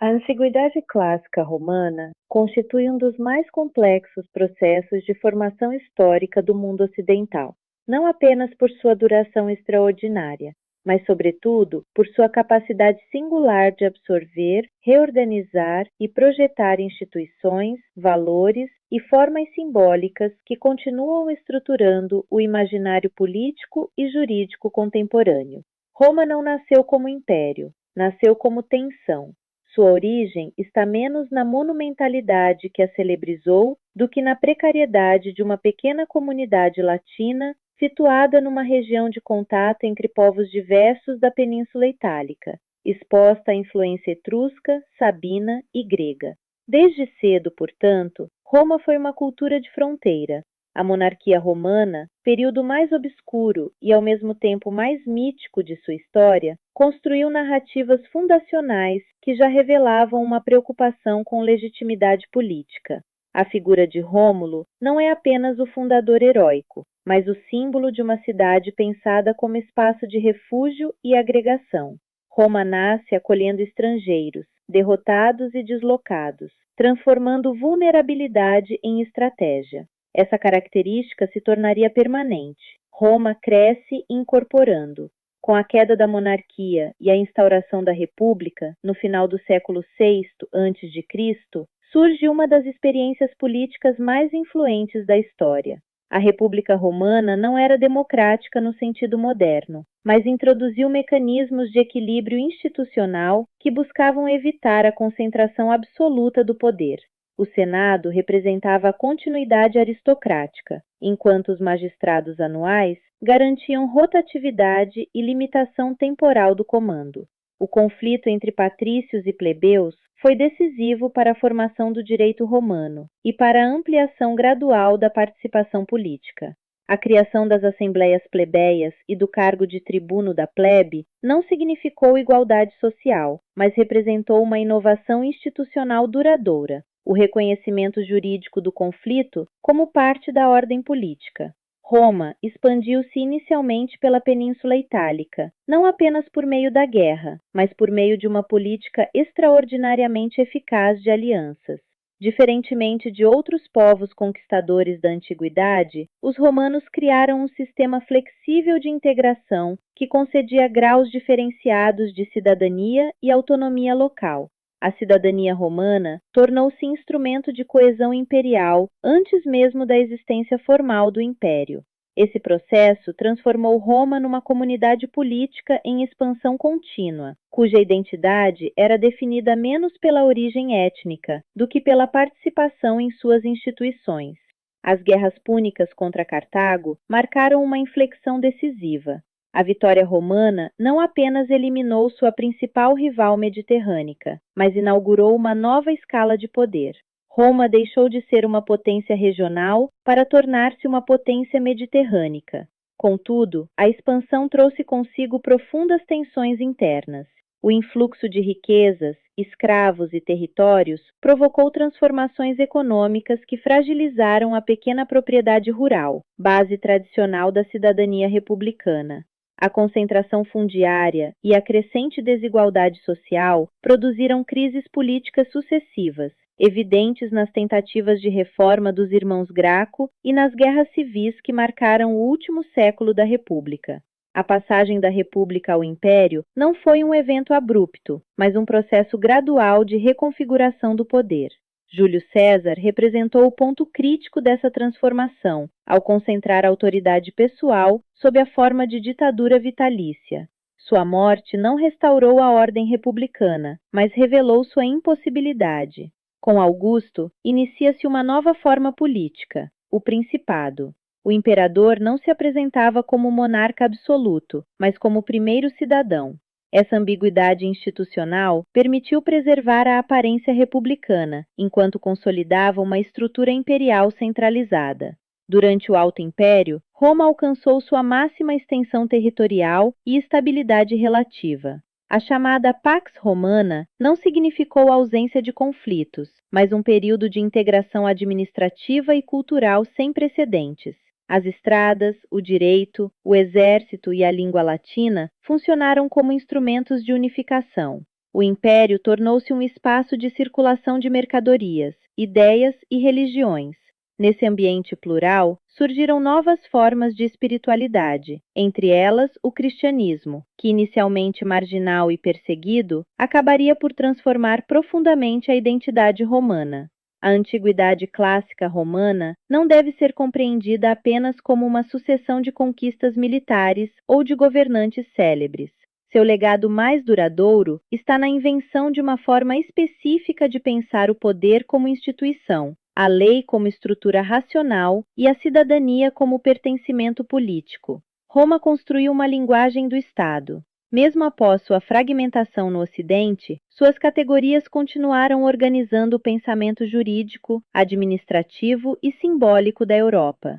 A antiguidade clássica romana constitui um dos mais complexos processos de formação histórica do mundo ocidental, não apenas por sua duração extraordinária, mas, sobretudo, por sua capacidade singular de absorver, reorganizar e projetar instituições, valores e formas simbólicas que continuam estruturando o imaginário político e jurídico contemporâneo. Roma não nasceu como império, nasceu como tensão. Sua origem está menos na monumentalidade que a celebrizou do que na precariedade de uma pequena comunidade latina situada numa região de contato entre povos diversos da Península Itálica, exposta à influência etrusca, sabina e grega. Desde cedo, portanto, Roma foi uma cultura de fronteira. A monarquia romana, período mais obscuro e ao mesmo tempo mais mítico de sua história, construiu narrativas fundacionais que já revelavam uma preocupação com legitimidade política. A figura de Rômulo não é apenas o fundador heróico, mas o símbolo de uma cidade pensada como espaço de refúgio e agregação. Roma nasce acolhendo estrangeiros, derrotados e deslocados, transformando vulnerabilidade em estratégia. Essa característica se tornaria permanente. Roma cresce incorporando. Com a queda da monarquia e a instauração da República, no final do século VI a.C., surge uma das experiências políticas mais influentes da história. A República Romana não era democrática no sentido moderno, mas introduziu mecanismos de equilíbrio institucional que buscavam evitar a concentração absoluta do poder. O Senado representava a continuidade aristocrática, enquanto os magistrados anuais garantiam rotatividade e limitação temporal do comando. O conflito entre patrícios e plebeus foi decisivo para a formação do direito romano e para a ampliação gradual da participação política. A criação das assembleias plebeias e do cargo de tribuno da plebe não significou igualdade social, mas representou uma inovação institucional duradoura, o reconhecimento jurídico do conflito como parte da ordem política. Roma expandiu-se inicialmente pela Península Itálica, não apenas por meio da guerra, mas por meio de uma política extraordinariamente eficaz de alianças. Diferentemente de outros povos conquistadores da antiguidade, os romanos criaram um sistema flexível de integração que concedia graus diferenciados de cidadania e autonomia local. A cidadania romana tornou-se instrumento de coesão imperial antes mesmo da existência formal do império. Esse processo transformou Roma numa comunidade política em expansão contínua, cuja identidade era definida menos pela origem étnica do que pela participação em suas instituições. As guerras púnicas contra Cartago marcaram uma inflexão decisiva. A vitória romana não apenas eliminou sua principal rival mediterrânea, mas inaugurou uma nova escala de poder. Roma deixou de ser uma potência regional para tornar-se uma potência mediterrânea. Contudo, a expansão trouxe consigo profundas tensões internas. O influxo de riquezas, escravos e territórios provocou transformações econômicas que fragilizaram a pequena propriedade rural, base tradicional da cidadania republicana. A concentração fundiária e a crescente desigualdade social produziram crises políticas sucessivas, evidentes nas tentativas de reforma dos irmãos Graco e nas guerras civis que marcaram o último século da República. A passagem da República ao Império não foi um evento abrupto, mas um processo gradual de reconfiguração do poder. Júlio César representou o ponto crítico dessa transformação, ao concentrar a autoridade pessoal sob a forma de ditadura vitalícia. Sua morte não restaurou a ordem republicana, mas revelou sua impossibilidade. Com Augusto, inicia-se uma nova forma política, o Principado. O imperador não se apresentava como monarca absoluto, mas como primeiro cidadão. Essa ambiguidade institucional permitiu preservar a aparência republicana, enquanto consolidava uma estrutura imperial centralizada. Durante o Alto Império, Roma alcançou sua máxima extensão territorial e estabilidade relativa. A chamada Pax Romana não significou ausência de conflitos, mas um período de integração administrativa e cultural sem precedentes. As estradas, o direito, o exército e a língua latina funcionaram como instrumentos de unificação. O império tornou-se um espaço de circulação de mercadorias, ideias e religiões. Nesse ambiente plural, surgiram novas formas de espiritualidade, entre elas o cristianismo, que inicialmente marginal e perseguido, acabaria por transformar profundamente a identidade romana. A antiguidade clássica romana não deve ser compreendida apenas como uma sucessão de conquistas militares ou de governantes célebres. Seu legado mais duradouro está na invenção de uma forma específica de pensar o poder como instituição, a lei como estrutura racional e a cidadania como pertencimento político. Roma construiu uma linguagem do Estado. Mesmo após sua fragmentação no Ocidente, suas categorias continuaram organizando o pensamento jurídico, administrativo e simbólico da Europa.